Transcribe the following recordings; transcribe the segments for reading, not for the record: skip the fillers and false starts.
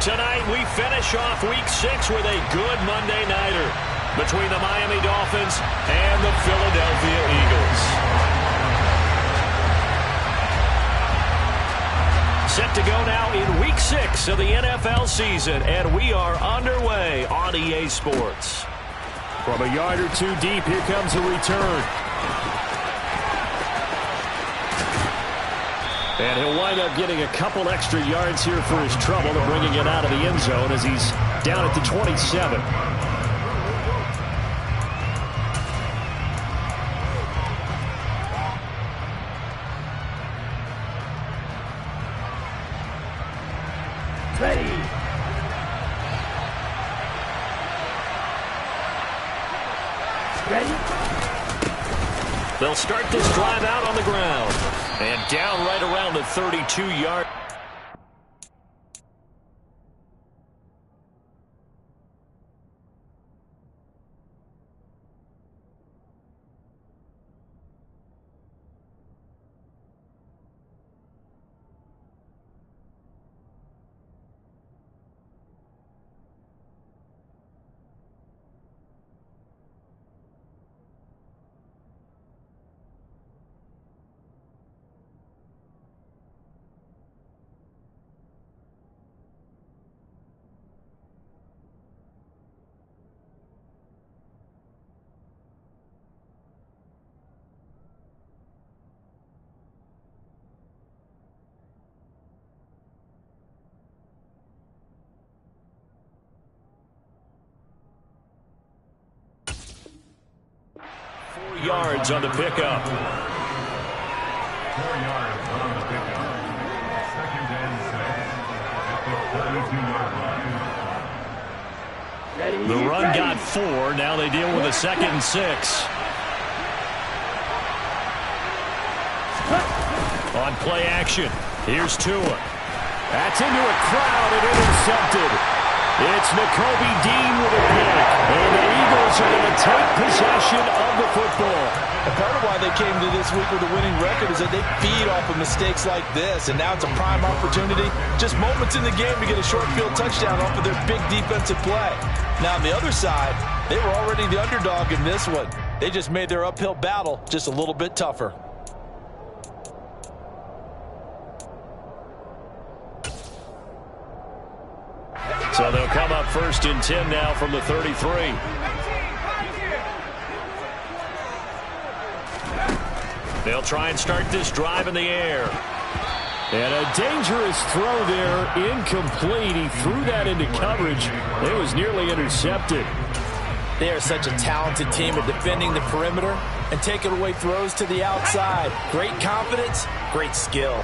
Tonight, we finish off Week 6 with a good Monday nighter between the Miami Dolphins and the Philadelphia Eagles. Set to go now in Week 6 of the NFL season, and we are underway on EA Sports. From a yard or two deep, here comes a return. And he'll wind up getting a couple extra yards here for his trouble to bringing it out of the end zone as he's down at the 27. Ready. They'll start this drive out on the ground. And down right around the 32-yard. Yards on the pickup. 4 yards on the pickup. Second and 6 at the 32-yard line. The run got 4. Now they deal with a 2nd and 6. On play action, here's Tua. That's into a crowd and intercepted. It's Nakobe Dean with a pick. And the Eagles are going to take possession of the football. And part of why they came to this week with a winning record is that they feed off of mistakes like this. And now it's a prime opportunity. Just moments in the game to get a short field touchdown off of their big defensive play. Now on the other side, they were already the underdog in this one. They just made their uphill battle just a little bit tougher. So they'll come up 1st and 10 now from the 33. They'll try and start this drive in the air. And a dangerous throw there, incomplete. He threw that into coverage. It was nearly intercepted. They are such a talented team at defending the perimeter and taking away throws to the outside. Great confidence, great skill.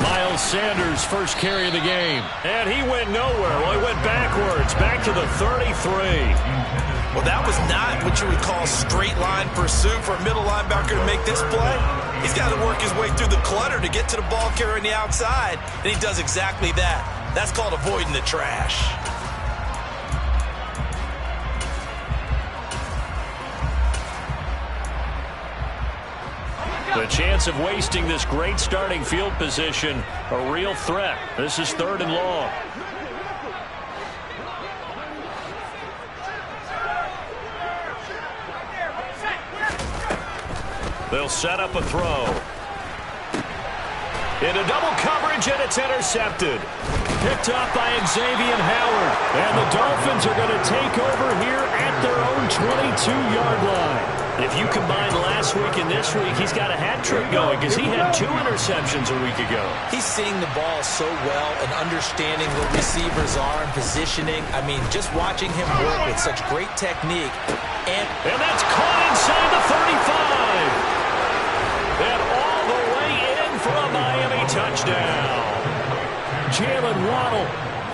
Miles Sanders first carry of the game. And he went nowhere. Well, he went backwards, back to the 33. Well, that was not what you would call straight line pursuit for a middle linebacker to make this play. He's got to work his way through the clutter to get to the ball carrier on the outside, and he does exactly that. That's called avoiding the trash. The chance of wasting this great starting field position, a real threat. This is 3rd and long. They'll set up a throw. Into double coverage, and it's intercepted. Picked up by Xavier Howard. And the Dolphins are going to take over here at their own 22-yard line. If you combine last week and this week, he's got a hat trick going because he had 2 interceptions a week ago. He's seeing the ball so well and understanding what receivers are and positioning. I mean, just watching him work with such great technique. And that's caught inside the 35. And all the way in for a Miami touchdown. Jalen Waddle,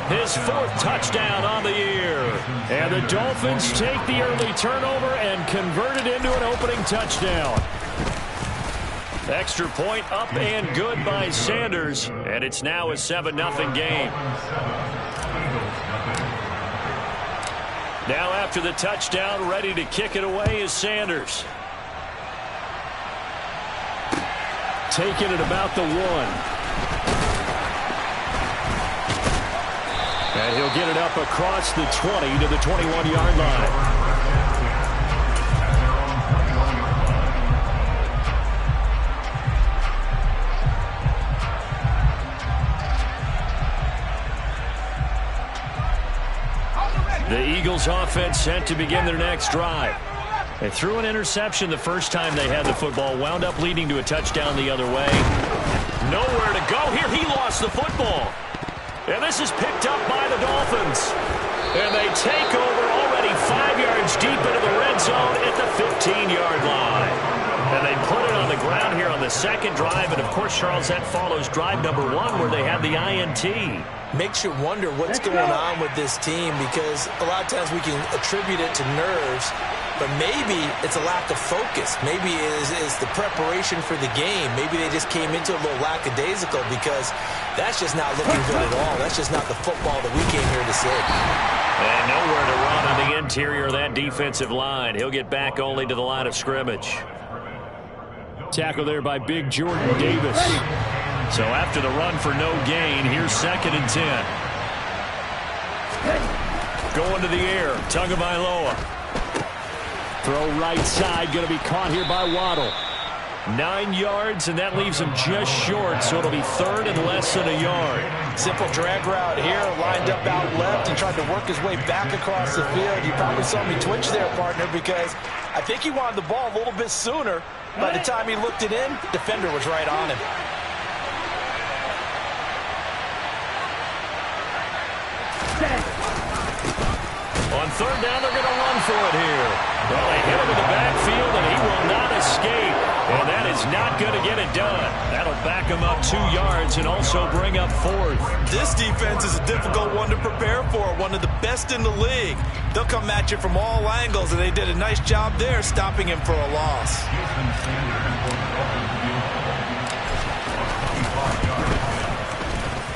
his 4th touchdown on the year. And the Dolphins take the early turnover and convert it into an opening touchdown. Extra point up and good by Sanders. And it's now a 7-0 game. Now after the touchdown, ready to kick it away is Sanders. taken at about the 1. And he'll get it up across the 20 to the 21-yard line. The Eagles offense set to begin their next drive. They threw an interception the first time they had the football, wound up leading to a touchdown the other way. Nowhere to go here. He lost the football. And this is picked up by the Dolphins. And they take over already 5 yards deep into the red zone at the 15-yard line. And they put it on the ground here on the second drive. And, of course, Charles, that follows drive number 1 where they had the INT. Makes you wonder what's going on with this team, because a lot of times we can attribute it to nerves, but maybe it's a lack of focus. Maybe it's the preparation for the game. Maybe they just came into a little lackadaisical, because that's just not looking good at all. That's just not the football that we came here to see. And nowhere to run on the interior of that defensive line. He'll get back only to the line of scrimmage. Tackle there by Big Jordan Davis. So after the run for no gain, here's 2nd and 10. Going to the air, Tagovailoa. Throw right side, going to be caught here by Waddle. 9 yards, and that leaves him just short, so it'll be 3rd and less than a yard. Simple drag route here, lined up out left and tried to work his way back across the field. You probably saw me twitch there, partner, because I think he wanted the ball a little bit sooner. By the time he looked it in, defender was right on him. On 3rd down, they're going to run for it here. Well, they hit him in the backfield, and he will not escape. And that is not going to get it done. That'll back him up 2 yards and also bring up 4th. This defense is a difficult one to prepare for, one of the best in the league. They'll come at you from all angles, and they did a nice job there stopping him for a loss.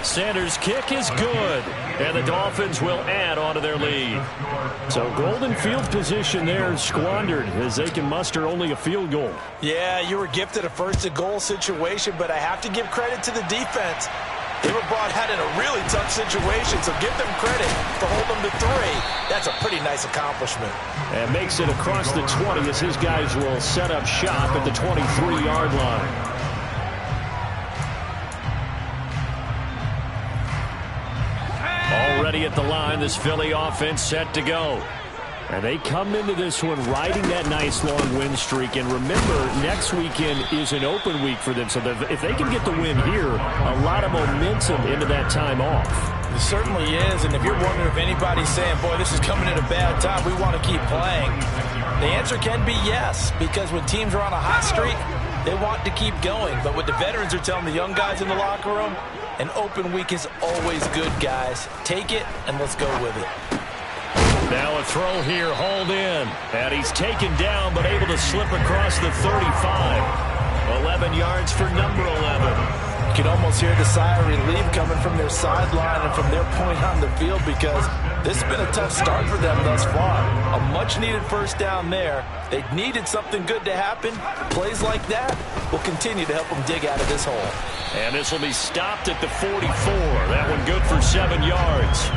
Sanders' kick is good, and the Dolphins will add on to their lead. So golden field position there squandered as they can muster only a field goal. Yeah, you were gifted a first-and-goal situation, but I have to give credit to the defense. They were brought out in a really tough situation, so give them credit for holding them to 3. That's a pretty nice accomplishment. And makes it across the 20 as his guys will set up shop at the 23-yard line. Already at the line, this Philly offense set to go. And they come into this one riding that nice long win streak. And remember, next weekend is an open week for them. So if they can get the win here, a lot of momentum into that time off. It certainly is. And if you're wondering if anybody's saying, boy, this is coming at a bad time, we want to keep playing, the answer can be yes. Because when teams are on a hot streak, they want to keep going. But what the veterans are telling the young guys in the locker room, an open week is always good, guys. Take it, and let's go with it. Now a throw here, hauled in. And he's taken down, but able to slip across the 35. 11 yards for number 11. You can almost hear the sigh of relief coming from their sideline and from their point on the field, because this has been a tough start for them thus far. A much-needed first down there. They needed something good to happen. Plays like that will continue to help them dig out of this hole. And this will be stopped at the 44. That one good for 7 yards.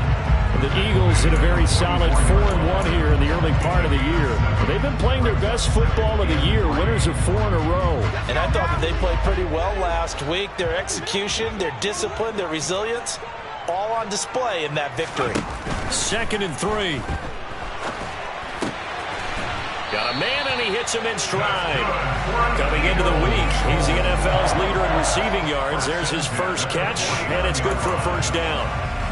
The Eagles hit a very solid 4-1 here in the early part of the year. They've been playing their best football of the year, winners of 4 in a row. And I thought that they played pretty well last week. Their execution, their discipline, their resilience, all on display in that victory. 2nd and 3. Got a man, and he hits him in stride. Coming into the week, he's the NFL's leader in receiving yards. There's his first catch, and it's good for a first down.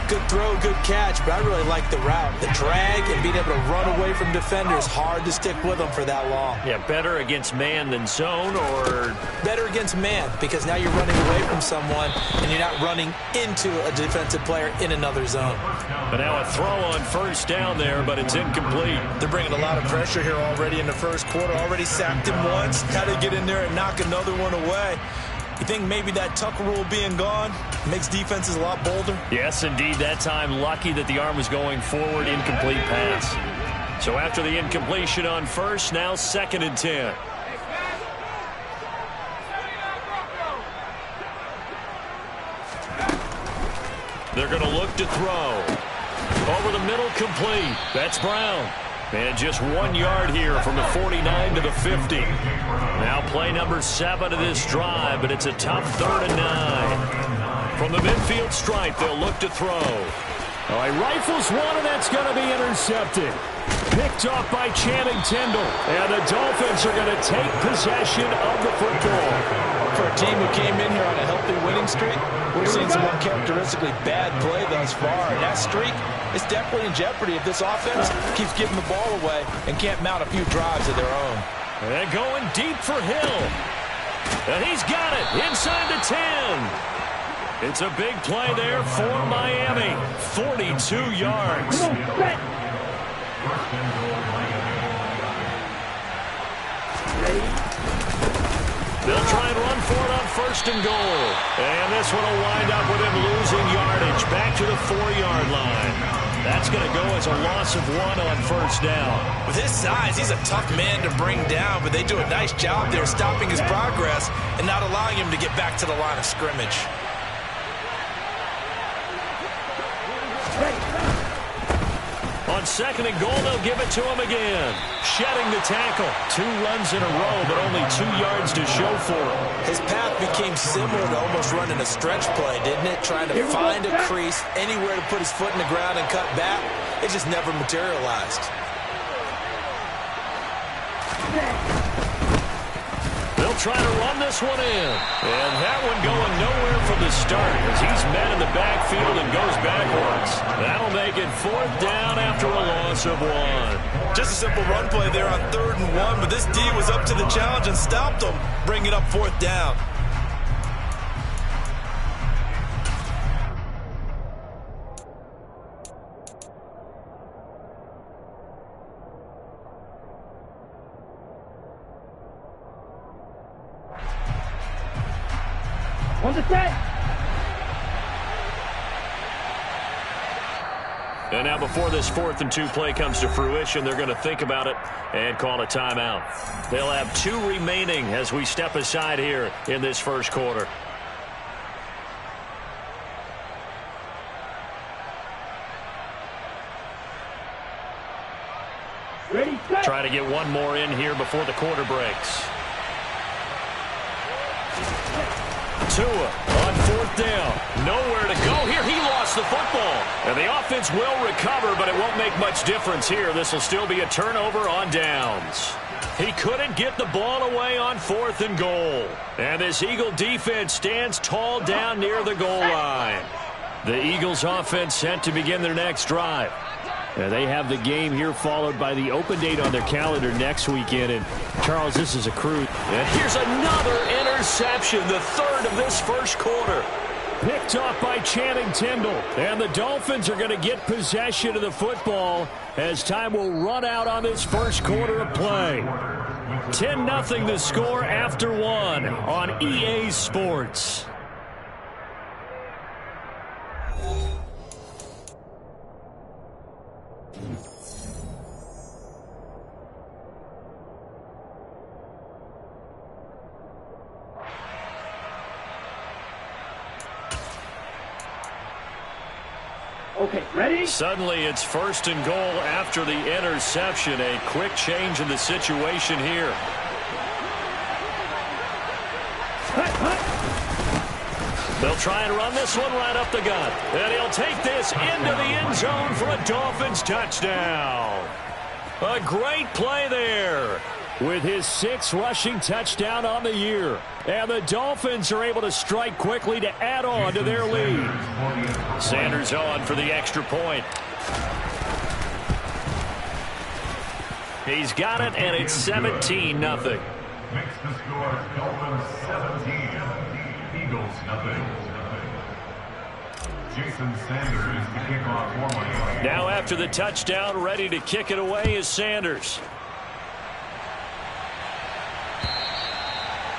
Good throw, good catch, but I really like the route. The drag and being able to run away from defenders, hard to stick with them for that long. Yeah, better against man than zone, or? Better against man, because now you're running away from someone and you're not running into a defensive player in another zone. But now a throw on first down there, but it's incomplete. They're bringing a lot of pressure here already in the first quarter. Already sacked him once. How to get in there and knock another one away. You think maybe that tuck rule being gone makes defenses a lot bolder? Yes, indeed. That time, lucky that the arm was going forward, incomplete pass. So after the incompletion on first, now 2nd and 10. They're going to look to throw. Over the middle, complete. That's Brown. And just 1 yard here from the 49 to the 50. Now play number 7 of this drive, but it's a tough 3rd and 9. From the midfield stripe, they'll look to throw. All right, rifles one, and that's going to be intercepted. Picked off by Channing Tindall. And the Dolphins are going to take possession of the football. For a team who came in here on a healthy winning streak, we've seen some uncharacteristically bad play thus far. And that streak is definitely in jeopardy if this offense keeps giving the ball away and can't mount a few drives of their own. And going deep for Hill. And he's got it inside the 10. It's a big play there for Miami. 42 yards. They'll try and run for it on 1st and goal. And this one will wind up with him losing yardage back to the 4-yard line. That's going to go as a loss of 1 on 1st down. With his size, he's a tough man to bring down, but they do a nice job there stopping his progress and not allowing him to get back to the line of scrimmage. On 2nd and goal, they'll give it to him again. Shedding the tackle. 2 runs in a row, but only 2 yards to show for him. His path became similar to almost running a stretch play, didn't it? Trying to find a crease, anywhere to put his foot in the ground and cut back. It just never materialized. They'll try to run this one in. And that one going nowhere from the start as he's met in the backfield and goes backwards. That'll make it 4th down after a loss of 1. Just a simple run play there on 3rd and 1, but this D was up to the challenge and stopped him, bringing up 4th down. On the set. And now before this 4th and 2 play comes to fruition, they're going to think about it and call a timeout. They'll have 2 remaining as we step aside here in this 1st quarter. Ready, set. Try to get 1 more in here before the quarter breaks. Tua on 4th down. Nowhere to go here. He lost the football. And the offense will recover, but it won't make much difference here. This will still be a turnover on downs. He couldn't get the ball away on 4th and goal. And this Eagle defense stands tall down near the goal line. The Eagles offense set to begin their next drive. They have the game here followed by the open date on their calendar next weekend. And, Charles, this is a cruise. And here's another interception, the 3rd of this 1st quarter. Picked off by Channing Tindall. And the Dolphins are going to get possession of the football as time will run out on this 1st quarter of play. 10-0 the score after 1 on EA Sports. Okay, ready? Suddenly it's 1st and goal after the interception. A quick change in the situation here. They'll try and run this one right up the gut. And he'll take this into the end zone for a Dolphins touchdown. A great play there. With his 6th rushing touchdown on the year. And the Dolphins are able to strike quickly to add on to their lead. Sanders on for the extra point. He's got it, and it's 17-0. Makes the score Dolphins 17, Eagles nothing. Jason Sanders to kick off for Miami. Now after the touchdown, ready to kick it away is Sanders.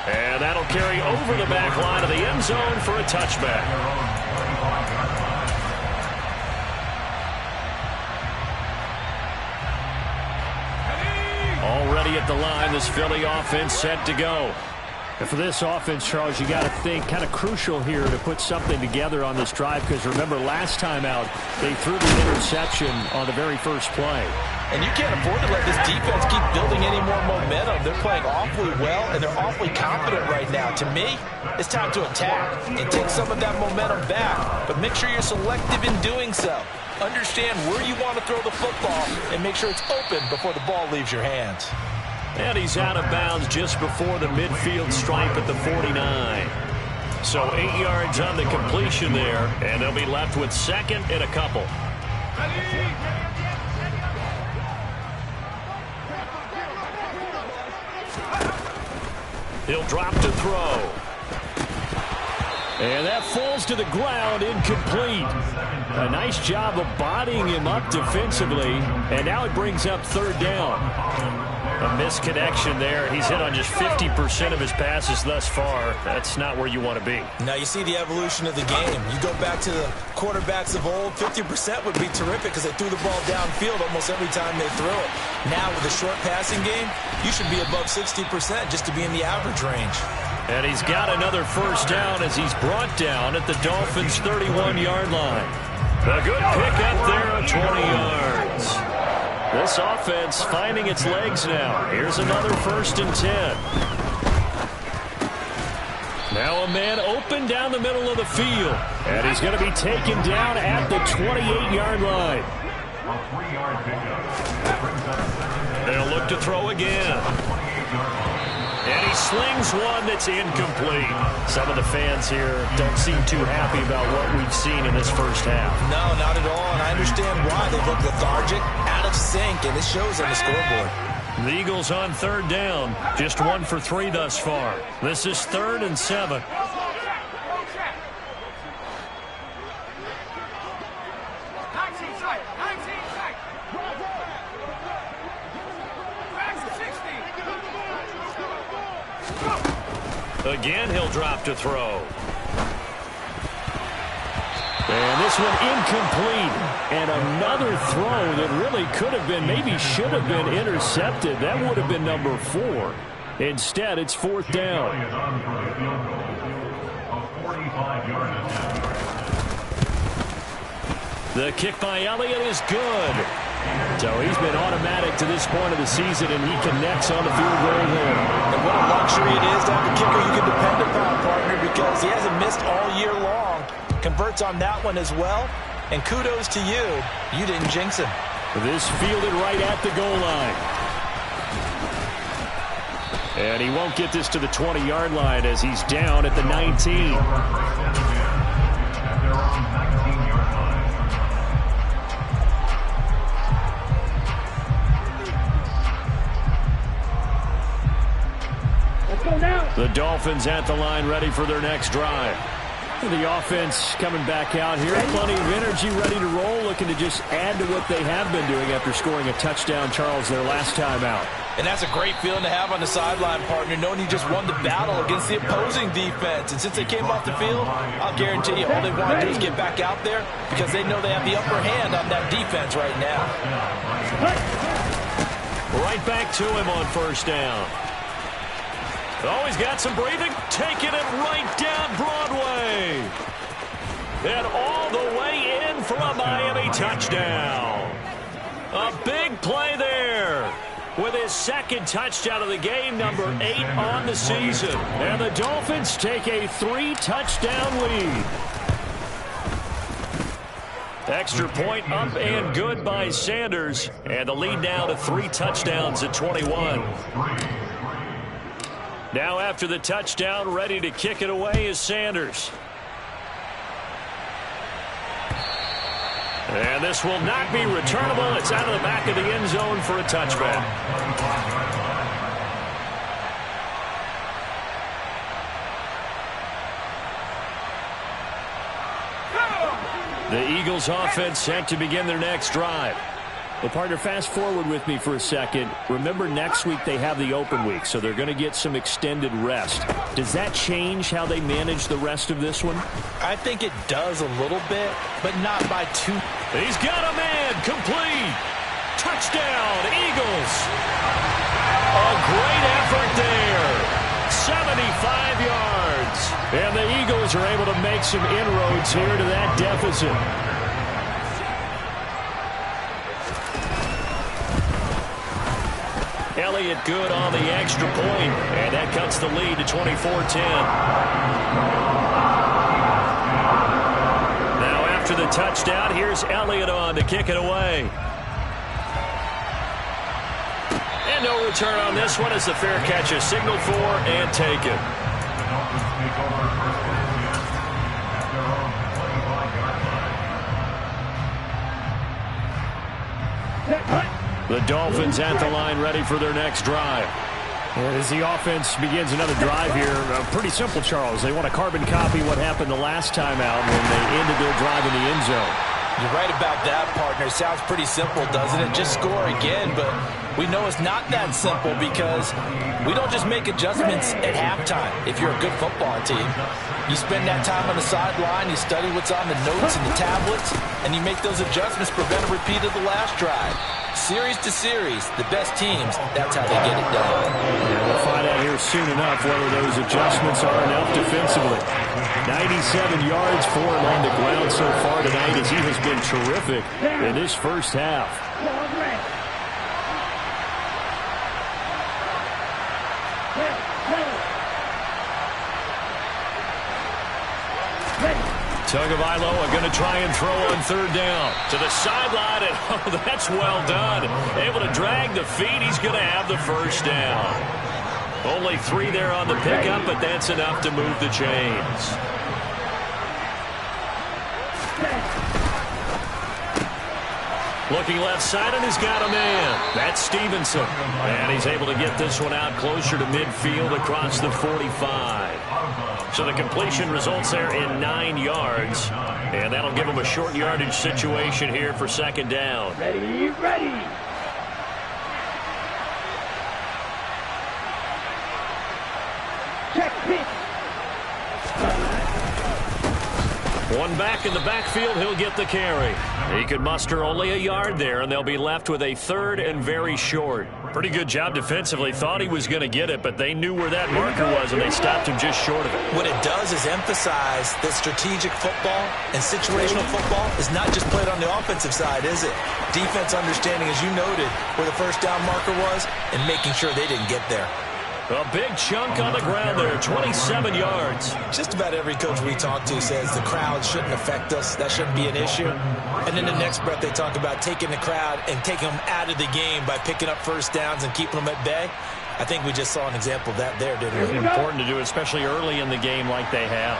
And that'll carry over the back line of the end zone for a touchback. Already at the line, this Philly offense set to go. And for this offense, Charles, you got to think kind of crucial here to put something together on this drive, because remember last time out they threw the interception on the very first play. And you can't afford to let this defense keep building any more momentum. They're playing awfully well, and they're awfully confident right now. To me, it's time to attack and take some of that momentum back, but make sure you're selective in doing so. Understand where you want to throw the football and make sure it's open before the ball leaves your hands. And he's out of bounds just before the midfield stripe at the 49. So 8 yards on the completion there, and they'll be left with second and a couple. He'll drop to throw. And that falls to the ground, incomplete. A nice job of bodying him up defensively, and now it brings up third down. A misconnection there. He's hit on just 50% of his passes thus far. That's not where you want to be. Now you see the evolution of the game. You go back to the quarterbacks of old, 50% would be terrific because they threw the ball downfield almost every time they threw it. Now with a short passing game, you should be above 60% just to be in the average range. And he's got another first down as he's brought down at the Dolphins' 31-yard line. A good pickup there of 20 yards. This offense finding its legs now. Here's another 1st and 10. Now a man open down the middle of the field. And he's going to be taken down at the 28-yard line. They'll look to throw again. And he slings one that's incomplete. Some of the fans here don't seem too happy about what we've seen in this first half. No, not at all, and I understand why. They look lethargic, out of sync, and it shows on the scoreboard. The Eagles on third down. Just 1 for 3 thus far. This is 3rd and 7. Again, he'll drop to throw. And this one incomplete. And another throw that really could have been, maybe should have been intercepted. That would have been number 4. Instead, it's 4th down. The kick by Elliott is good. So he's been automatic to this point of the season, and he connects on the field goal there. And what a luxury it is to have a kicker you can depend upon, partner, because he hasn't missed all year long. Converts on that one as well. And kudos to you. You didn't jinx him. This fielded right at the goal line. And he won't get this to the 20-yard line as he's down at the 19. The Dolphins at the line, ready for their next drive. The offense coming back out here. Plenty of energy, ready to roll, looking to just add to what they have been doing after scoring a touchdown, Charles, their last time out. And that's a great feeling to have on the sideline, partner, knowing you just won the battle against the opposing defense. And since they came off the field, I'll guarantee you all they want to do is get back out there because they know they have the upper hand on that defense right now. Right back to him on first down. Oh, he's got some breathing, taking it right down Broadway. And all the way in for a Miami touchdown. A big play there with his 2nd touchdown of the game, number 8 on the season. And the Dolphins take a 3-touchdown lead. Extra point up and good by Sanders. And the lead now to 3 touchdowns at 21. Now after the touchdown, ready to kick it away is Sanders. And this will not be returnable. It's out of the back of the end zone for a touchback. The Eagles offense set to begin their next drive. Well, partner, fast forward with me for a second. Remember, next week they have the open week, so they're going to get some extended rest. Does that change how they manage the rest of this one? I think it does a little bit, but not by too. He's got a man, complete. Touchdown, Eagles. A great effort there. 75 yards. And the Eagles are able to make some inroads here to that deficit. Elliott good on the extra point, and that cuts the lead to 24-10. Now after the touchdown, here's Elliott on to kick it away. And no return on this one as the fair catch is signaled for and taken. The Dolphins at the line ready for their next drive. And as the offense begins another drive here, pretty simple, Charles. They want to carbon copy what happened the last time out when they ended their drive in the end zone. You're right about that, partner. Sounds pretty simple, doesn't it? Just score again, but we know it's not that simple because we don't just make adjustments at halftime if you're a good football team. You spend that time on the sideline, you study what's on the notes and the tablets, and you make those adjustments, prevent a repeat of the last drive. Series to series, the best teams, that's how they get it done. Yeah, we'll find out here soon enough whether those adjustments are enough defensively. 97 yards for him on the ground so far tonight as he has been terrific in this first half. Tagovailoa going to try and throw on third down. To the sideline, and oh, that's well done. Able to drag the feet. He's going to have the first down. Only 3 there on the pickup, but that's enough to move the chains. Looking left side, and he's got a man. That's Stevenson. And he's able to get this one out closer to midfield across the 45. So the completion results there in 9 yards. And that'll give him a short yardage situation here for second down. Ready, ready. Check pitch. One back in the backfield, he'll get the carry. He could muster only a yard there, and they'll be left with a third and very short. Pretty good job defensively. Thought he was going to get it, but they knew where that marker was, and they stopped him just short of it. What it does is emphasize that strategic football and situational football is not just played on the offensive side, is it? Defense understanding, as you noted, where the first down marker was and making sure they didn't get there. A big chunk on the ground there, 27 yards. Just about every coach we talk to says the crowd shouldn't affect us. That shouldn't be an issue. And in the next breath, they talk about taking the crowd and taking them out of the game by picking up first downs and keeping them at bay. I think we just saw an example of that there, didn't we? Important to do, especially early in the game like they have.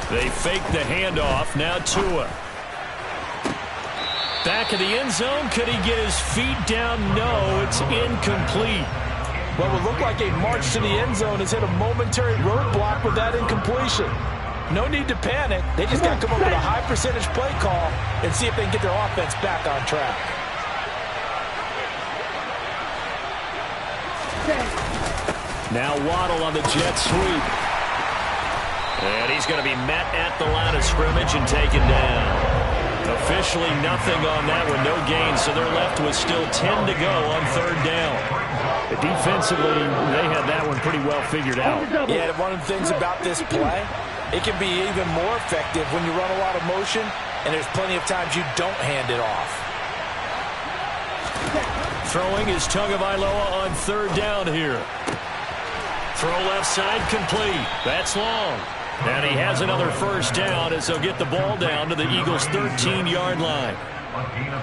They fake the handoff. Now Tua. Back of the end zone. Could he get his feet down? No, it's incomplete. Well, it looked like a march to the end zone has hit a momentary roadblock with that incompletion. No need to panic. They just got to come up with a high percentage play call and see if they can get their offense back on track. Now Waddle on the jet sweep. And he's going to be met at the line of scrimmage and taken down. Officially nothing on that one, no gain, so they're left with still 10 to go on third down. Defensively, they had that one pretty well figured out. Yeah, one of the things about this play, it can be even more effective when you run a lot of motion, and there's plenty of times you don't hand it off. Throwing is Tagovailoa on third down here. Throw left side complete. That's long. And he has another first down as they'll get the ball down to the Eagles' 13-yard line.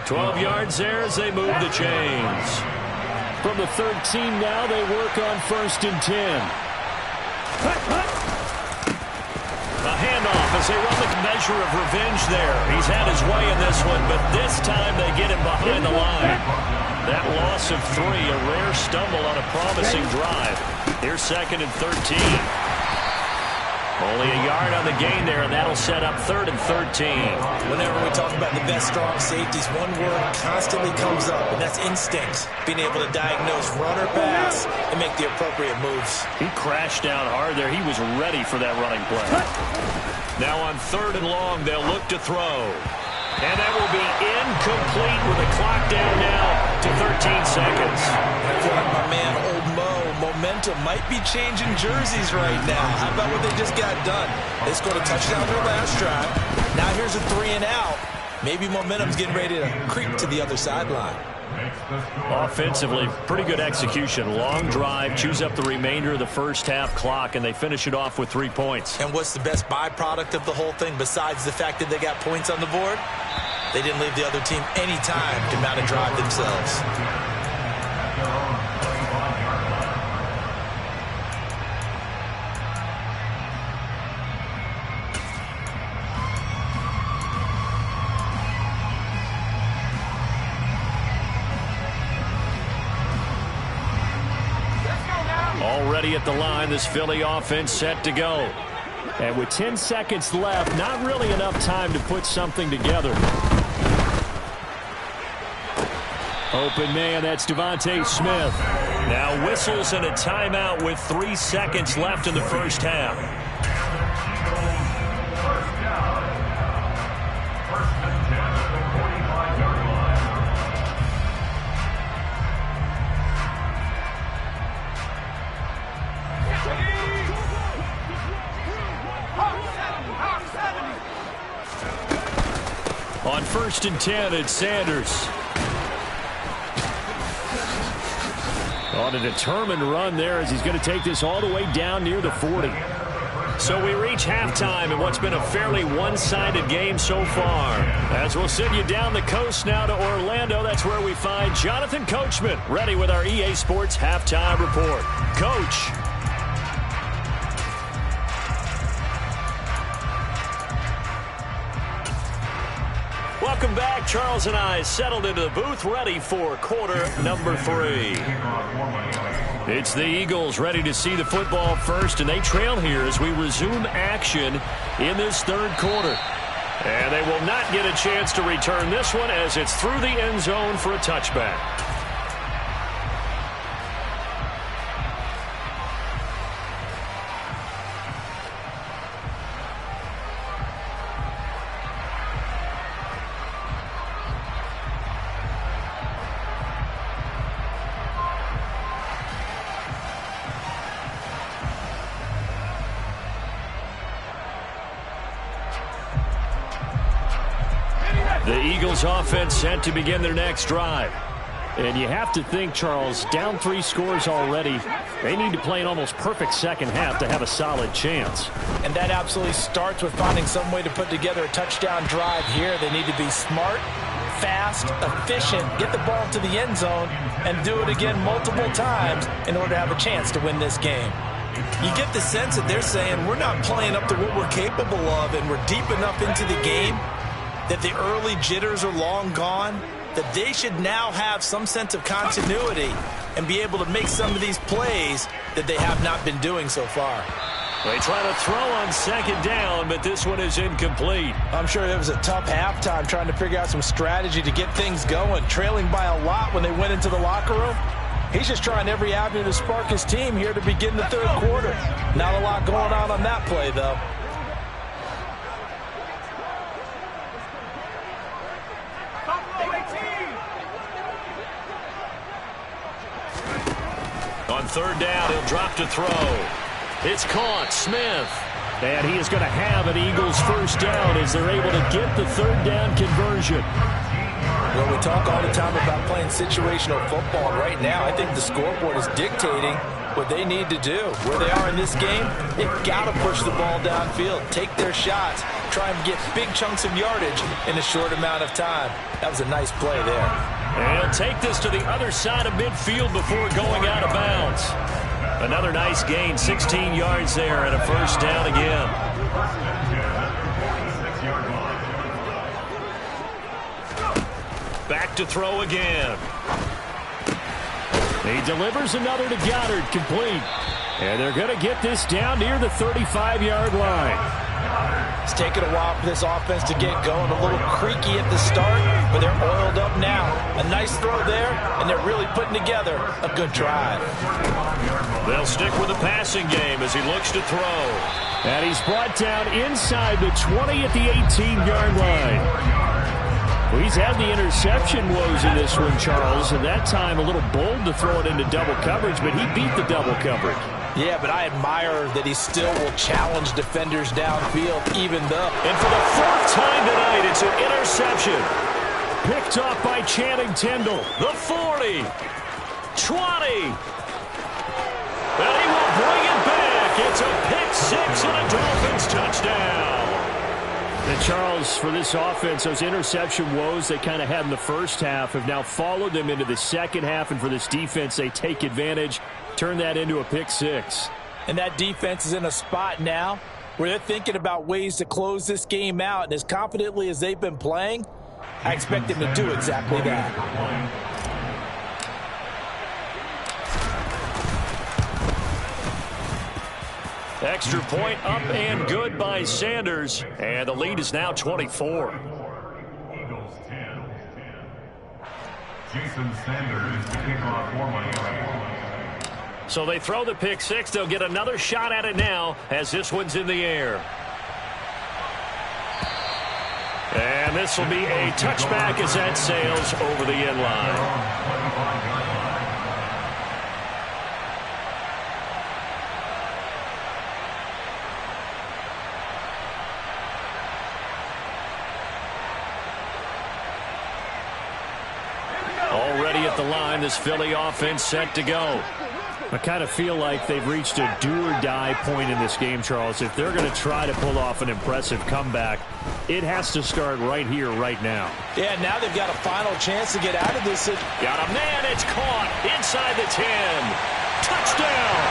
12 yards there as they move the chains. From the 13 now, they work on 1st and 10. A handoff as they run the measure of revenge there. He's had his way in this one, but this time they get him behind the line. That loss of 3, a rare stumble on a promising drive. Here's 2nd and 13. Only a yard on the gain there, and that'll set up 3rd and 13. Whenever we talk about the best strong safeties, one word constantly comes up, and that's instincts. Being able to diagnose run or pass and make the appropriate moves. He crashed down hard there. He was ready for that running play. Now on 3rd and long, they'll look to throw. And that will be incomplete with the clock down now to 13 seconds. I feel like my man, Old Mo, momentum might be changing jerseys right now. How about what they just got done? They scored a touchdown their last drive. Now here's a 3 and out. Maybe momentum's getting ready to creep to the other sideline. Offensively, pretty good execution. Long drive, chews up the remainder of the first half clock, and they finish it off with 3 points. And what's the best byproduct of the whole thing besides the fact that they got points on the board? They didn't leave the other team any time to mount a drive themselves. Already at the line, this Philly offense set to go. And with 10 seconds left, not really enough time to put something together. Open man, that's Devontae Smith. Now whistles and a timeout with 3 seconds left in the first half. On 1st and 10, it's Sanders. On a determined run there as he's going to take this all the way down near the 40. So we reach halftime in what's been a fairly one-sided game so far. As we'll send you down the coast now to Orlando, that's where we find Jonathan Coachman ready with our EA Sports Halftime Report. Coach. Welcome back. Charles and I settled into the booth, ready for quarter number 3. It's the Eagles ready to see the football first, and they trail here as we resume action in this third quarter. And they will not get a chance to return this one as it's through the end zone for a touchback. The Eagles offense set to begin their next drive. And you have to think, Charles, down 3 scores already. They need to play an almost perfect second half to have a solid chance. And that absolutely starts with finding some way to put together a touchdown drive here. They need to be smart, fast, efficient, get the ball to the end zone, and do it again multiple times in order to have a chance to win this game. You get the sense that they're saying we're not playing up to what we're capable of, and we're deep enough into the game that the early jitters are long gone, that they should now have some sense of continuity and be able to make some of these plays that they have not been doing so far. They try to throw on second down, but this one is incomplete. I'm sure it was a tough halftime trying to figure out some strategy to get things going, trailing by a lot when they went into the locker room. He's just trying every avenue to spark his team here to begin the third quarter. Not a lot going on that play, though. On third down, he'll drop to throw. It's caught. Smith. And he is going to have an Eagles first down as they're able to get the third down conversion. Well, we talk all the time about playing situational football. Right now, I think the scoreboard is dictating what they need to do. Where they are in this game, they've got to push the ball downfield, take their shots, try and get big chunks of yardage in a short amount of time. That was a nice play there. And he'll take this to the other side of midfield before going out of bounds. Another nice gain, 16 yards there, and a first down again. Back to throw again. He delivers another to Goddard, complete. And they're going to get this down near the 35-yard line. It's taken a while for this offense to get going. A little creaky at the start, but they're oiled up now. A nice throw there, and they're really putting together a good drive. They'll stick with the passing game as he looks to throw. And he's brought down inside the 20 at the 18-yard line. Well, he's had the interception woes in this one, Charles, and that time a little bold to throw it into double coverage, but he beat the double coverage. Yeah, but I admire that he still will challenge defenders downfield, even though. And for the fourth time tonight, it's an interception. Picked off by Channing Tindall. The 40. 20. And he will bring it back. It's a pick six and a Dolphins touchdown. And Charles, for this offense, those interception woes they kind of had in the first half have now followed them into the second half. And for this defense, they take advantage, turn that into a pick six. And that defense is in a spot now where they're thinking about ways to close this game out. And as confidently as they've been playing, I expect them to do exactly that. Extra point up and good by Sanders. And the lead is now 24. Eagles 10. Jason Sanders to kick off for Miami. So they throw the pick six. They'll get another shot at it now as this one's in the air. And this will be a touchback as that sails over the end line. Already at the line, this Philly offense set to go. I kind of feel like they've reached a do-or-die point in this game, Charles. If they're going to try to pull off an impressive comeback, it has to start right here, right now. Yeah, now they've got a final chance to get out of this. Got a man, it's caught inside the 10. Touchdown!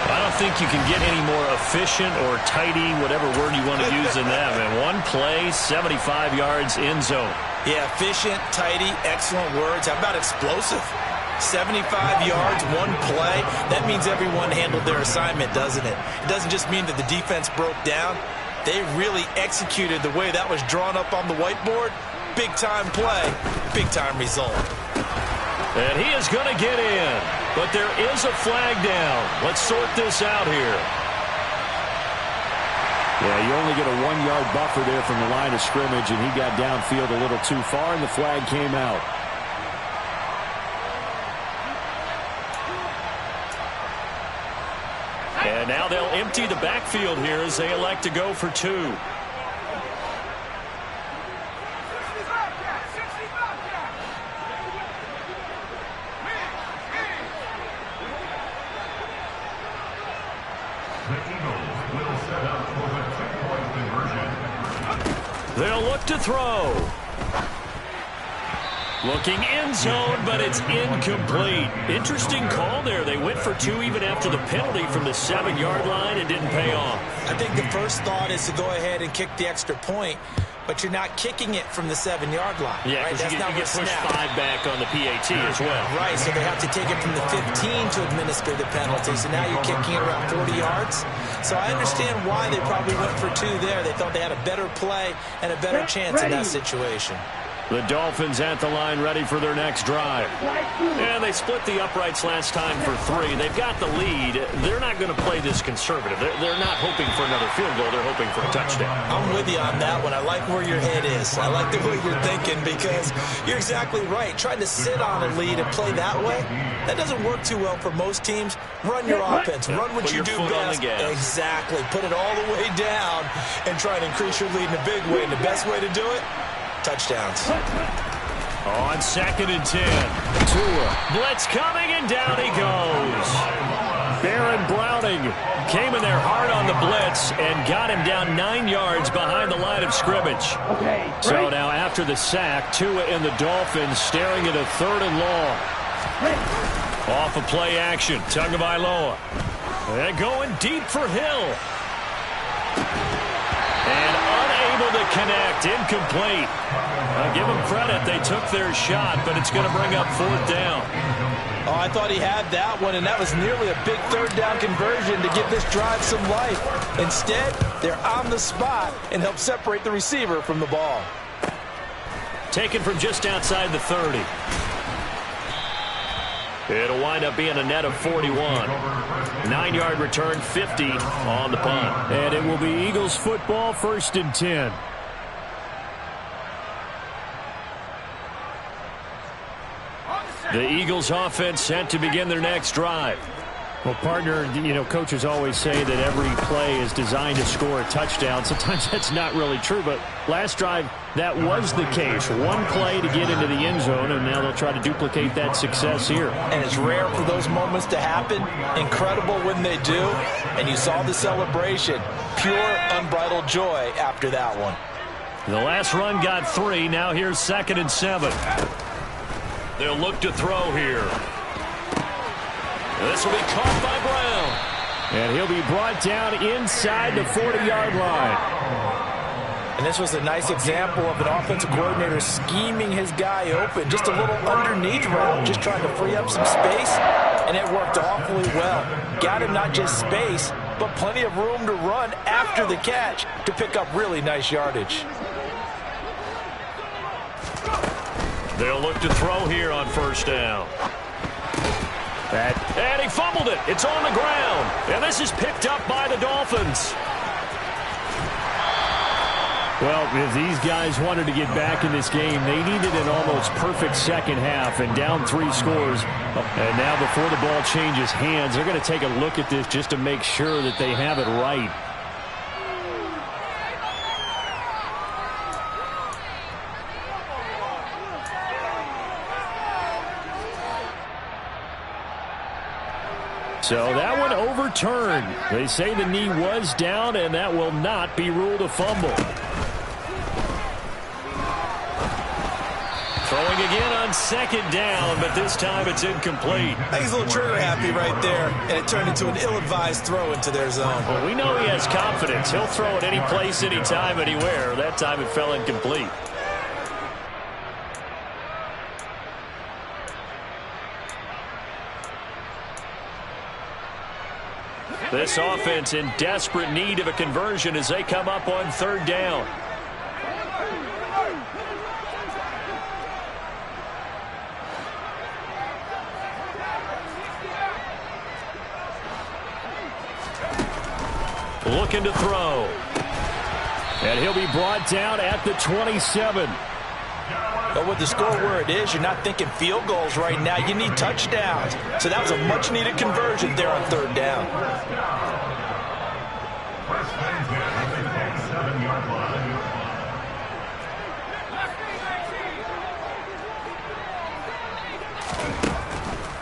I don't think you can get any more efficient or tidy, whatever word you want to use in that. And one play, 75 yards in zone. Yeah, efficient, tidy, excellent words. How about explosive? 75 yards, one play. That means everyone handled their assignment, doesn't it? It doesn't just mean that the defense broke down. They really executed the way that was drawn up on the whiteboard. Big-time play, big-time result. And he is going to get in. But there is a flag down. Let's sort this out here. Yeah, you only get a 1-yard buffer there from the line of scrimmage, and he got downfield a little too far, and the flag came out. And now they'll empty the backfield here as they elect to go for two. They'll look to throw. Looking end zone, but it's incomplete. Interesting call there. They went for two even after the penalty from the 7-yard line. It didn't pay off. I think the first thought is to go ahead and kick the extra point, but you're not kicking it from the 7-yard line. Yeah, right? because you get pushed 5 back on the PAT as well. Right, so they have to take it from the 15 to administer the penalty. So now you're kicking it around 40 yards. So I understand why they probably went for two there. They thought they had a better play and a better chance in that situation. The Dolphins at the line ready for their next drive. And they split the uprights last time for 3. They've got the lead. They're not going to play this conservative. They're not hoping for another field goal. They're hoping for a touchdown. I'm with you on that one. I like where your head is. I like the way you're thinking because you're exactly right. Trying to sit on a lead and play that way, that doesn't work too well for most teams. Run your offense. Run what you do best. Exactly. Put it all the way down and try and increase your lead in a big way. And the best way to do it, touchdowns. On 2nd and 10. Tua. Blitz coming, and down he goes. Baron Browning came in there hard on the blitz and got him down 9 yards behind the line of scrimmage. Okay. So now after the sack, Tua and the Dolphins staring at a 3rd and long. Off of play action, Tagovailoa. And going deep for Hill. And unable to connect, incomplete. I'll give them credit, they took their shot, but it's going to bring up 4th down. Oh, I thought he had that one, and that was nearly a big 3rd down conversion to give this drive some life. Instead, they're on the spot and help separate the receiver from the ball. Taken from just outside the 30. It'll wind up being a net of 41. 9-yard return, 50 on the punt. And it will be Eagles football, 1st and 10. The Eagles offense set to begin their next drive. Well, partner, coaches always say that every play is designed to score a touchdown. Sometimes that's not really true, but last drive, that was the case. One play to get into the end zone, and now they'll try to duplicate that success here. And it's rare for those moments to happen. Incredible when they do. And you saw the celebration. Pure, unbridled joy after that one. The last run got 3. Now here's 2nd and 7. They'll look to throw here. This will be caught by Brown. And he'll be brought down inside the 40-yard line. And this was a nice example of an offensive coordinator scheming his guy open. Just a little underneath route, just trying to free up some space. And it worked awfully well. Got him not just space, but plenty of room to run after the catch to pick up really nice yardage. They'll look to throw here on 1st down. And he fumbled it. It's on the ground. And this is picked up by the Dolphins. Well, if these guys wanted to get back in this game, they needed an almost perfect second half and down 3 scores. And now before the ball changes hands, they're going to take a look at this just to make sure that they have it right. So that one overturned. They say the knee was down, and that will not be ruled a fumble. Throwing again on 2nd down, but this time it's incomplete. I think he's a little trigger happy right there, and it turned into an ill-advised throw into their zone. Well, we know he has confidence. He'll throw it any place, anytime, anywhere. That time it fell incomplete. This offense in desperate need of a conversion as they come up on 3rd down. Looking to throw. And he'll be brought down at the 27. But with the score where it is, you're not thinking field goals right now. You need touchdowns. So that was a much-needed conversion there on 3rd down.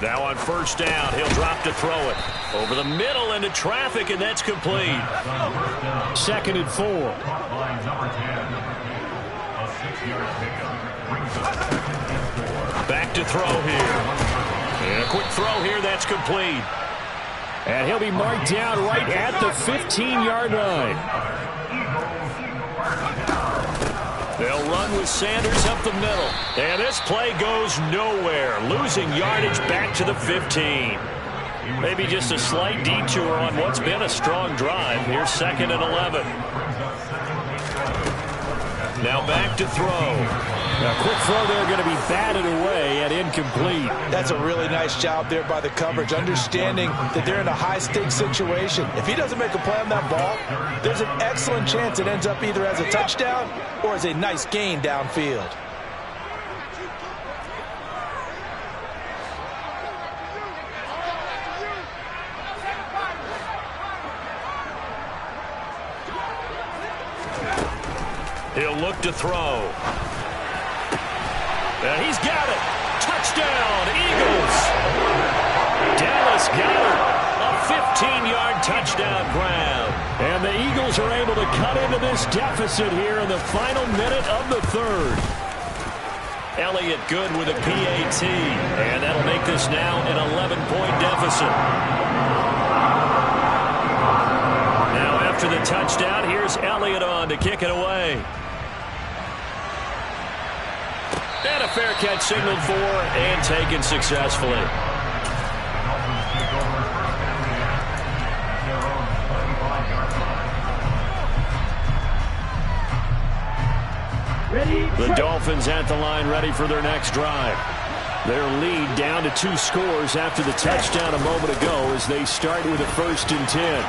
Now on 1st down, he'll drop to throw it. Over the middle into traffic, and that's complete. 2nd and 4. Back to throw here. And a quick throw here, that's complete. And he'll be marked down right at the 15-yard line. They'll run with Sanders up the middle. And this play goes nowhere. Losing yardage back to the 15. Maybe just a slight detour on what's been a strong drive. Here's 2nd and 11. Now back to throw. A quick throw there going to be batted away and incomplete. That's a really nice job there by the coverage, understanding that they're in a high-stakes situation. If he doesn't make a play on that ball, there's an excellent chance it ends up either as a touchdown or as a nice gain downfield. He'll look to throw. And he's got it. Touchdown, Eagles. Dallas got it. A 15-yard touchdown grab. And the Eagles are able to cut into this deficit here in the final minute of the 3rd. Elliott good with a PAT. And that'll make this now an 11-point deficit. Now after the touchdown, here's Elliott on to kick it away. And a fair catch signaled for and taken successfully. The Dolphins at the line ready for their next drive. Their lead down to 2 scores after the touchdown a moment ago as they start with a 1st and 10.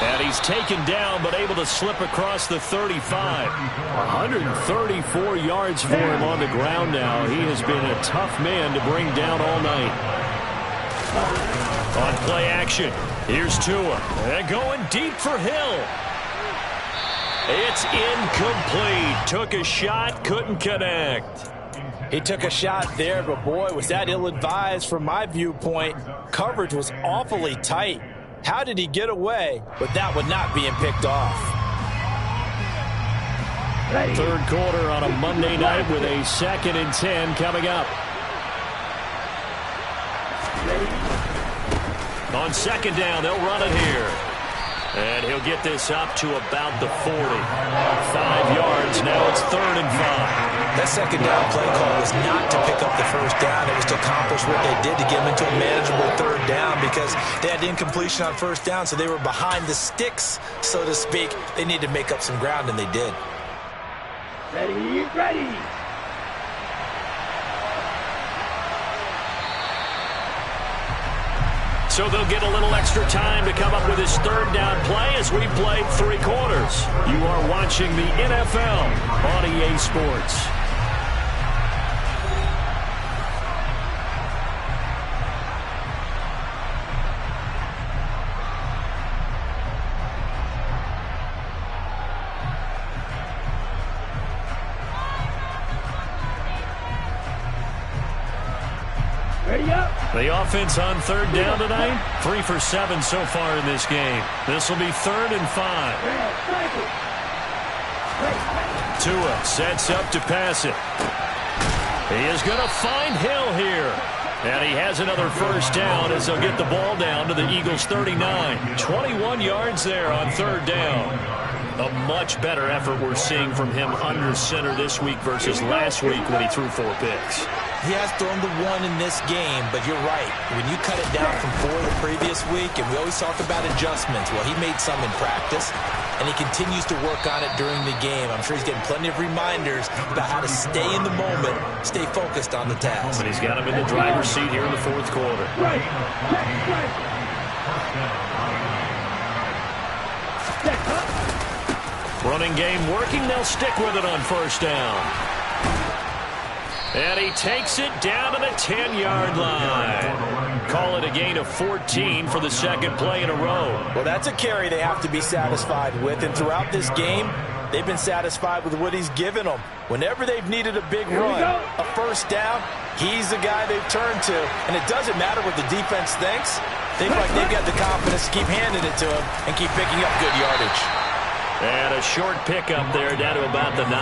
And he's taken down, but able to slip across the 35. 134 yards for him on the ground now. He has been a tough man to bring down all night. On play action, here's Tua. And going deep for Hill. It's incomplete. Took a shot, couldn't connect. He took a shot there, but boy, was that ill-advised from my viewpoint. Coverage was awfully tight. How did he get away with that one not being picked off? Third quarter on a Monday night with a 2nd and 10 coming up. On 2nd down, they'll run it here. And he'll get this up to about the 40. 5 yards, now it's 3rd and 5. That 2nd down play call was not to pick up the 1st down. It was to accomplish what they did to get them into a manageable 3rd down because they had incompletion on 1st down, so they were behind the sticks, so to speak. They needed to make up some ground, and they did. Ready, ready. So they'll get a little extra time to come up with his 3rd down play as we played 3 quarters. You are watching the NFL on EA Sports. The offense on 3rd down tonight, 3 for 7 so far in this game. This will be 3rd and 5. Tua sets up to pass it. He is going to find Hill here. And he has another 1st down as they'll get the ball down to the Eagles' 39. 21 yards there on 3rd down. A much better effort we're seeing from him under center this week versus last week when he threw 4 picks. He has thrown the 1 in this game, but you're right. When you cut it down from 4 the previous week, and we always talk about adjustments, well, he made some in practice, and he continues to work on it during the game. I'm sure he's getting plenty of reminders about how to stay in the moment, stay focused on the task. But he's got him in the driver's seat here in the 4th quarter. Right. Running game working. They'll stick with it on 1st down. And he takes it down to the 10-yard line. Call it a gain of 14 for the 2nd play in a row. Well, that's a carry they have to be satisfied with. And throughout this game, they've been satisfied with what he's given them. Whenever they've needed a big run, a 1st down, he's the guy they've turned to. And it doesn't matter what the defense thinks. They feel like they've got the confidence to keep handing it to him and keep picking up good yardage. And a short pickup there down to about the 9.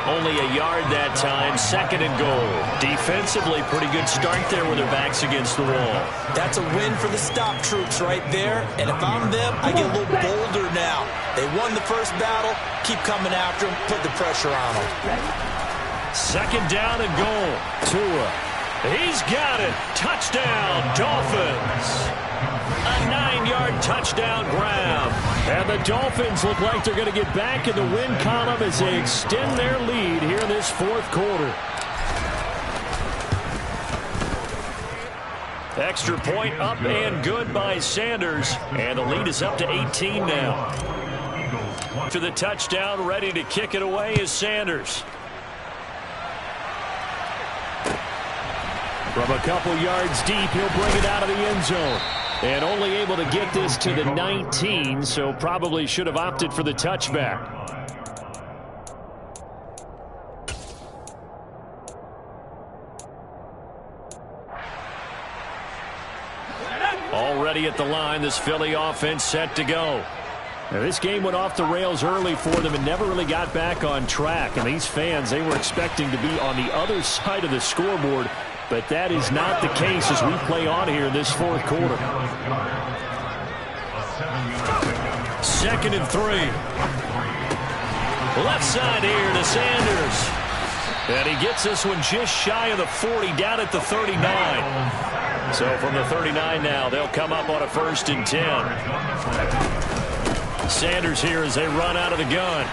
Only a yard that time, 2nd and goal. Defensively, pretty good start there with their backs against the wall. That's a win for the stop troops right there. And if I'm them, I get a little bolder now. They won the 1st battle. Keep coming after them. Put the pressure on them. 2nd down and goal. Tua. He's got it. Touchdown, Dolphins. A 9-yard touchdown grab. And the Dolphins look like they're going to get back in the win column as they extend their lead here in this 4th quarter. Extra point up and good by Sanders. And the lead is up to 18 now. To the touchdown, ready to kick it away is Sanders. From a couple yards deep, he'll bring it out of the end zone. And only able to get this to the 19, so probably should have opted for the touchback. Already at the line, this Philly offense set to go. Now, this game went off the rails early for them and never really got back on track. And these fans, they were expecting to be on the other side of the scoreboard. But that is not the case as we play on here in this 4th quarter. 2nd and 3. Left side here to Sanders. And he gets this one just shy of the 40, down at the 39. So from the 39 now, they'll come up on a 1st and 10. Sanders here as they run out of the gun.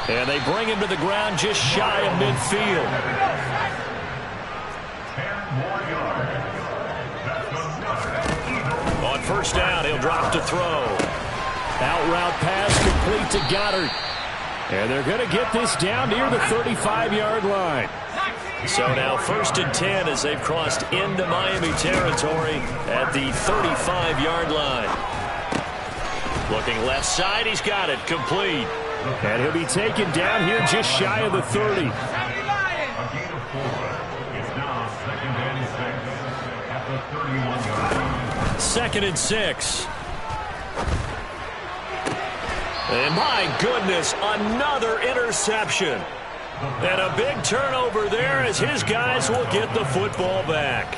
And they bring him to the ground just shy of midfield. On 1st down, he'll he'll drop to throw. Out route pass complete to Goddard. And they're going to get this down near the 35-yard line. So now 1st and 10 as they've crossed into Miami territory at the 35-yard line. Looking left side, he's got it, complete. And he'll be taken down here just shy of the 30. A gain of 4. It's now 2nd and 6 at the 31-yard line. 2nd and 6. And my goodness, another interception. And a big turnover there as his guys will get the football back.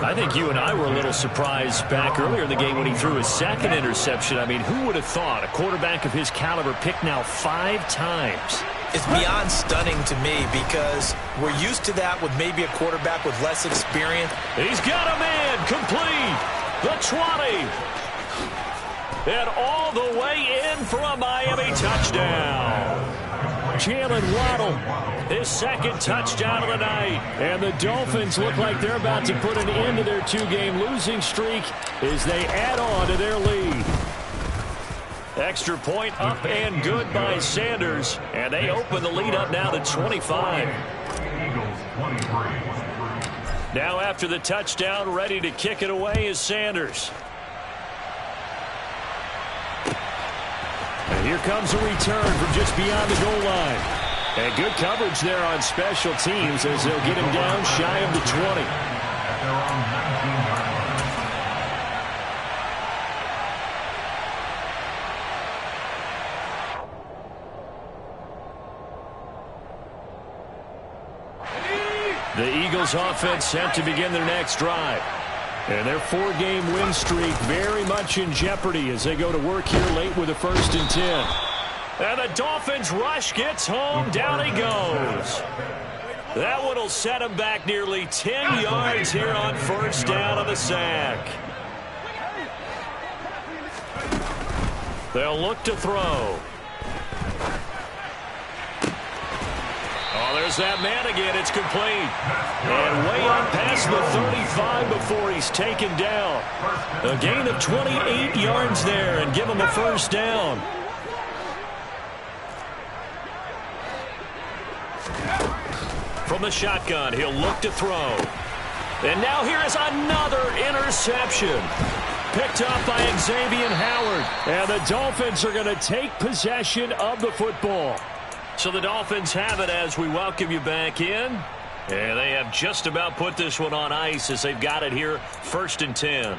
I think you and I were a little surprised back earlier in the game when he threw his 2nd interception. I mean, who would have thought a quarterback of his caliber picked now 5 times? It's beyond stunning to me because we're used to that with maybe a quarterback with less experience. He's got a man, complete, the 20. And all the way in for a Miami touchdown. Jalen Waddle, his 2nd touchdown of the night. And the Dolphins look like they're about to put an end to their 2-game losing streak as they add on to their lead. Extra point up and good by Sanders. And they open the lead up now to 25. Eagles 23. Now after the touchdown, ready to kick it away is Sanders. And here comes a return from just beyond the goal line. And good coverage there on special teams as they'll get him down shy of the 20. At their own 19-yard line. The Eagles offense set to begin their next drive. And their 4-game win streak very much in jeopardy as they go to work here late with a 1st and 10. And the Dolphins rush gets home. Down he goes. That one will set him back nearly 10 yards here on 1st down of the sack. They'll look to throw. Oh, there's that man again. It's complete. And way up past the 35 before he's taken down. A gain of 28 yards there and give him a 1st down. From the shotgun, he'll look to throw. And now here is another interception. Picked up by Xavier Howard. And the Dolphins are going to take possession of the football. So the Dolphins have it as we welcome you back in. And they have just about put this one on ice as they've got it here 1st and 10.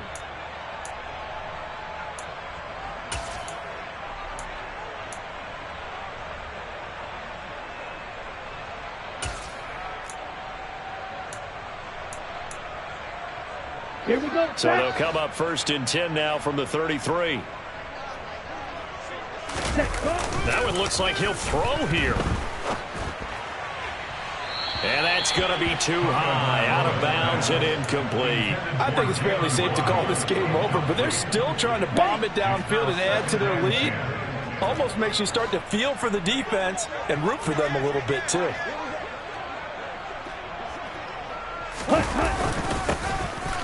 Here we go. So they'll come up 1st and 10 now from the 33. That one looks like he'll throw here. And that's going to be too high, out of bounds and incomplete. I think it's fairly safe to call this game over, but they're still trying to bomb it downfield and add to their lead. Almost makes you start to feel for the defense and root for them a little bit too.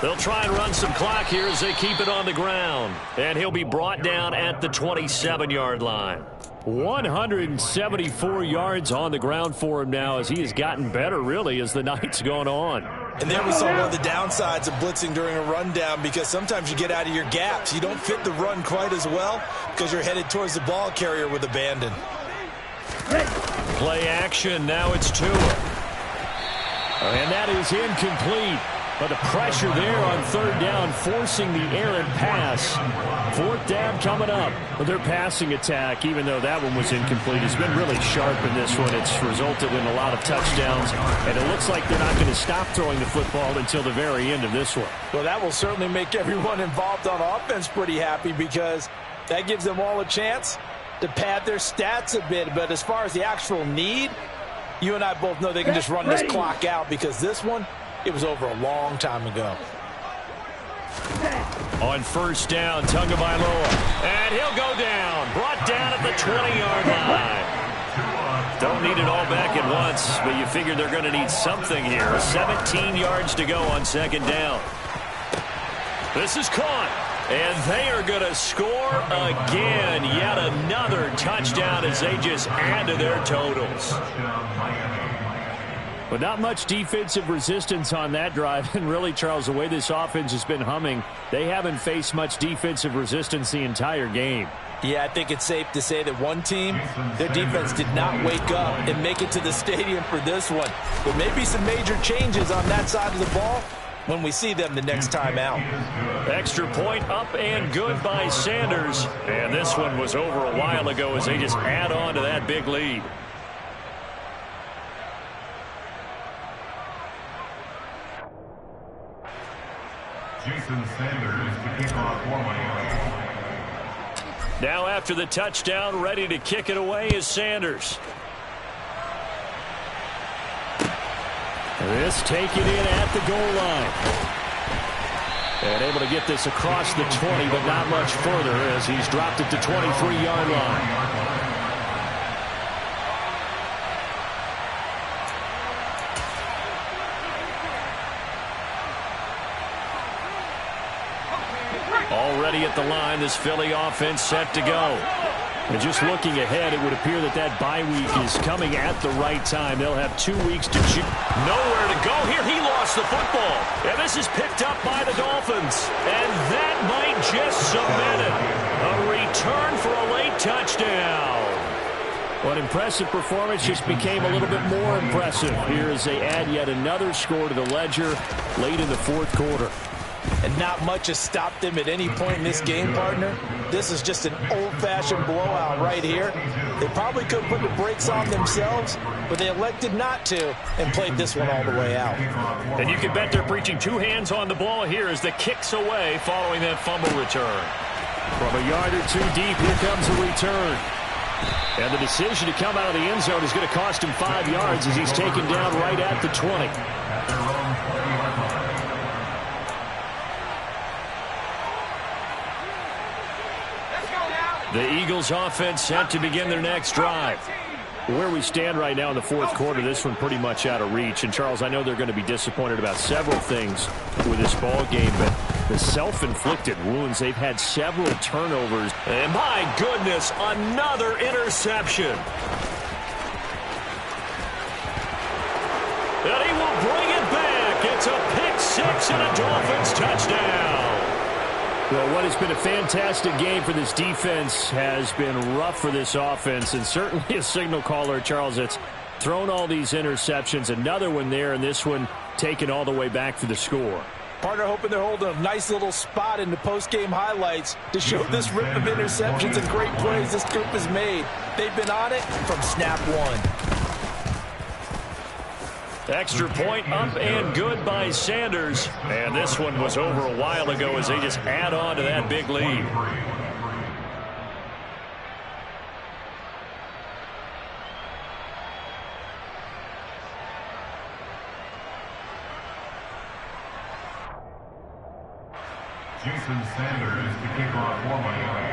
They'll try and run some clock here as they keep it on the ground. And he'll be brought down at the 27-yard line. 174 yards on the ground for him now as he has gotten better, really, as the night's gone on. And there we saw one of the downsides of blitzing during a rundown because sometimes you get out of your gaps. You don't fit the run quite as well because you're headed towards the ball carrier with abandon. Play action. Now it's Tua. And that is incomplete. But the pressure there on 3rd down, forcing the errant pass. 4th down coming up. But their passing attack, even though that one was incomplete, has been really sharp in this one. It's resulted in a lot of touchdowns. And it looks like they're not going to stop throwing the football until the very end of this one. Well, that will certainly make everyone involved on offense pretty happy because that gives them all a chance to pad their stats a bit. But as far as the actual need, you and I both know they can just run this clock out because this one, it was over a long time ago. On 1st down, Tagovailoa. And he'll go down. Brought down at the 20-yard line. Don't need it all back at once, but you figure they're going to need something here. 17 yards to go on 2nd down. This is caught. And they are going to score again. Yet another touchdown as they just add to their totals. But not much defensive resistance on that drive. And really, Charles, the way this offense has been humming, they haven't faced much defensive resistance the entire game. Yeah, I think it's safe to say that one team, their defense did not wake up and make it to the stadium for this one. There may be some major changes on that side of the ball when we see them the next time out. Extra point up and good by Sanders. And this one was over a while ago as they just add on to that big lead. Jason Sanders to kick off for Miami. Now after the touchdown, ready to kick it away is Sanders. This taken in at the goal line. And able to get this across the 20, but not much further as he's dropped it to 23-yard line. Already at the line, this Philly offense set to go. And just looking ahead, it would appear that that bye week is coming at the right time. They'll have 2 weeks to choose. Nowhere to go here. He lost the football. And this is picked up by the Dolphins. And that might just cement it. A return for a late touchdown. What impressive performance just became a little bit more impressive here as they add yet another score to the ledger late in the fourth quarter. And not much has stopped them at any point in this game, partner. This is just an old-fashioned blowout right here. They probably could put the brakes on themselves, but they elected not to and played this one all the way out. And you can bet they're preaching 2 hands on the ball here as the kick's away following that fumble return. From a yard or 2 deep, here comes a return. And the decision to come out of the end zone is going to cost him 5 yards as he's taken down right at the 20. The Eagles offense set to begin their next drive. Where we stand right now in the fourth quarter, this one pretty much out of reach. And, Charles, I know they're going to be disappointed about several things with this ball game, but the self-inflicted wounds, they've had several turnovers. And, my goodness, another interception. And he will bring it back. It's a pick 6 and a Dolphins touchdown. Well, what has been a fantastic game for this defense has been rough for this offense, and certainly a signal caller, Charles, that's thrown all these interceptions. Another one there, and this one taken all the way back for the score. Partner hoping they're holding a nice little spot in the post-game highlights to show this rip of interceptions and great plays this group has made. They've been on it from snap one. Extra point up and good by Sanders. And this one was over a while ago as they just add on to that big lead. Jason Sanders to kick off for Miami.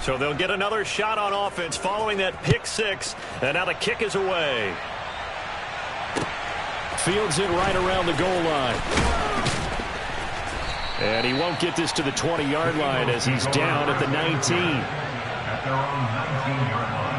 So they'll get another shot on offense following that pick 6. And now the kick is away. Fields it right around the goal line. And he won't get this to the 20-yard line as he's down at the 19. At their own 19-yard line.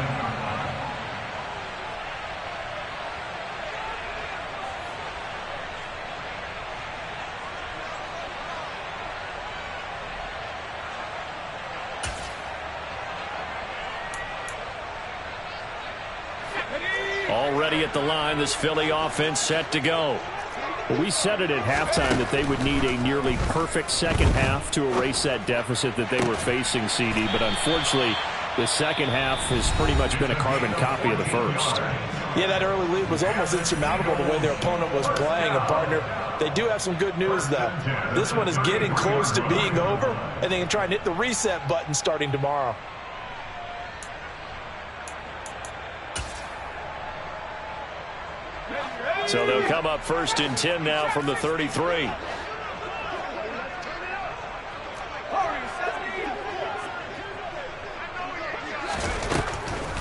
Already at the line, this Philly offense set to go. Well, we said it at halftime that they would need a nearly perfect second half to erase that deficit that they were facing, CD. But unfortunately, the second half has pretty much been a carbon copy of the first. Yeah, that early lead was almost insurmountable the way their opponent was playing. And, partner, they do have some good news, though. This one is getting close to being over, and they can try and hit the reset button starting tomorrow. So they'll come up 1st and 10 now from the 33.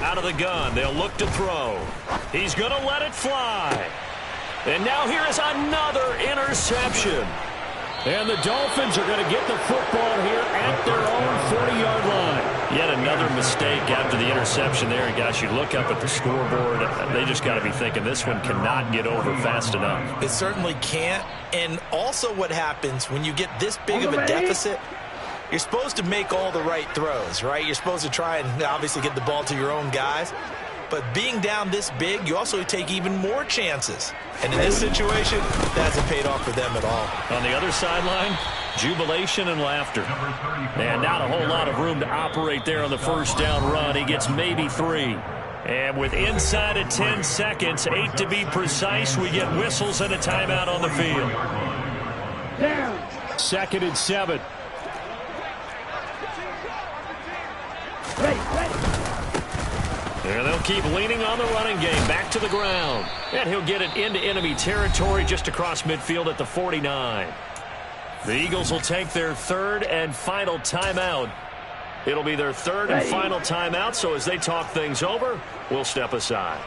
Out of the gun, they'll look to throw. He's going to let it fly. And now here is another interception. And the Dolphins are going to get the football here at their own 40-yard line. Yet another mistake after the interception there. And, guys, you look up at the scoreboard, they just got to be thinking this one cannot get over fast enough. It certainly can't. And also what happens when you get this big of a deficit, you're supposed to make all the right throws, right? You're supposed to try and obviously get the ball to your own guys. But being down this big, you also take even more chances. And in this situation, that hasn't paid off for them at all. On the other sideline, jubilation and laughter. And not a whole lot of room to operate there on the first down run. He gets maybe 3. And with inside of 10 seconds, 8 to be precise, we get whistles and a timeout on the field. Down. 2nd and 7. Ready. And they'll keep leaning on the running game. Back to the ground. And he'll get it into enemy territory just across midfield at the 49. The Eagles will take their third and final timeout. It'll be their third and final timeout, so as they talk things over, we'll step aside.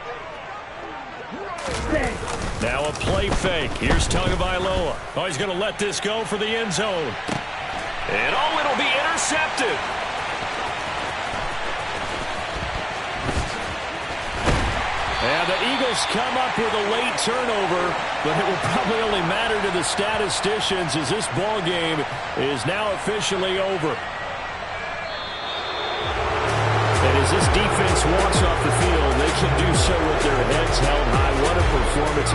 Now a play fake. Here's Tagovailoa. Oh, he's going to let this go for the end zone. And it'll be intercepted. And the Eagles come up with a late turnover, but it will probably only matter to the statisticians as this ball game is now officially over. And as this defense walks off the field, they can do so with their heads held high. What a performance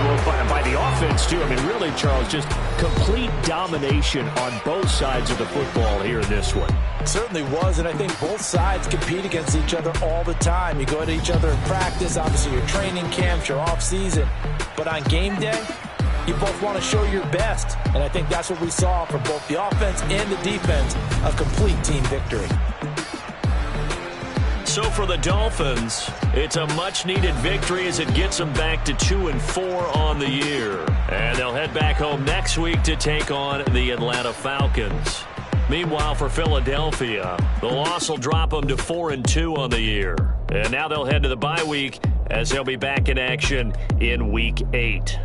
by the offense, too. I mean, really, Charles, just complete domination on both sides of the football here in this one. It certainly was, and I think both sides compete against each other all the time. You go at each other in practice, obviously your training camps, your off-season. But on game day, you both want to show your best. And I think that's what we saw from both the offense and the defense, a complete team victory. So for the Dolphins, it's a much-needed victory as it gets them back to 2-4 on the year. And they'll head back home next week to take on the Atlanta Falcons. Meanwhile, for Philadelphia, the loss will drop them to 4-2 on the year. And now they'll head to the bye week as they'll be back in action in Week 8.